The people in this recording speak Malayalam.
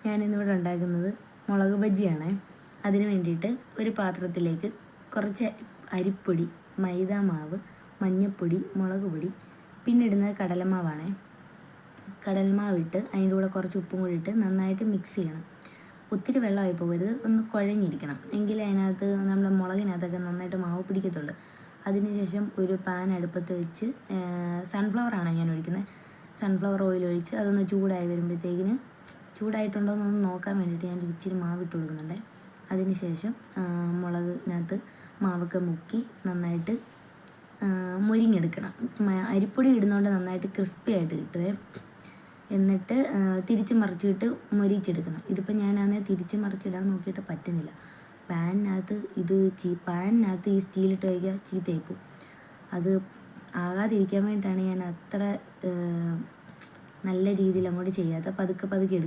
ഞാനിന്നിവിടെ ഉണ്ടാക്കുന്നത് മുളക് ബജിയാണ്. അതിന് വേണ്ടിയിട്ട് ഒരു പാത്രത്തിലേക്ക് കുറച്ച് അരിപ്പൊടി, മൈദാമാവ്, മഞ്ഞൾപ്പൊടി, മുളക് പൊടി, പിന്നെ ഇടുന്നത് കടലമാവാണ്. കടലമാവിട്ട് അതിൻ്റെ കൂടെ കുറച്ച് ഉപ്പും കൂടി ഇട്ട് നന്നായിട്ട് മിക്സ് ചെയ്യണം. ഒത്തിരി വെള്ളമായി പോകരുത്, ഒന്ന് കുഴഞ്ഞിരിക്കണം. എങ്കിലേ അതിനകത്ത് നമ്മുടെ മുളകിനകത്തൊക്കെ നന്നായിട്ട് മാവ് പിടിക്കത്തുള്ളൂ. അതിനുശേഷം ഒരു പാൻ അടുപ്പത്ത് വെച്ച് സൺഫ്ലവറാണ് ഞാൻ ഒഴിക്കുന്നത്. സൺഫ്ലവർ ഓയിൽ ഒഴിച്ച് അതൊന്ന് ചൂടായി വരുമ്പോഴത്തേക്കിന് ചൂടായിട്ടുണ്ടോ എന്നൊന്ന് നോക്കാൻ വേണ്ടിയിട്ട് ഞാൻ ഇച്ചിരി മാവിട്ട് കൊടുക്കുന്നുണ്ട്. അതിനുശേഷം മുളകിനകത്ത് മാവൊക്കെ മുക്കി നന്നായിട്ട് മൊരിഞ്ഞെടുക്കണം. അരിപ്പൊടി ഇടുന്നതുകൊണ്ട് നന്നായിട്ട് ക്രിസ്പി ആയിട്ട് കിട്ടുമേ. എന്നിട്ട് തിരിച്ച് മറിച്ചിട്ട് മൊരിച്ചെടുക്കണം. ഇതിപ്പോൾ ഞാനാണെങ്കിൽ തിരിച്ച് മറിച്ചിടാൻ നോക്കിയിട്ട് പറ്റുന്നില്ല. പാനിനകത്ത് ഈ സ്റ്റീലിട്ട് കഴിക്കാൻ ചീത്തയായിപ്പോവും. അത് ആകാതിരിക്കാൻ വേണ്ടിയിട്ടാണ് ഞാൻ അത്ര നല്ല രീതിയിൽ അങ്ങോട്ട് ചെയ്യാത്ത. പതുക്കെ എടുക്കും.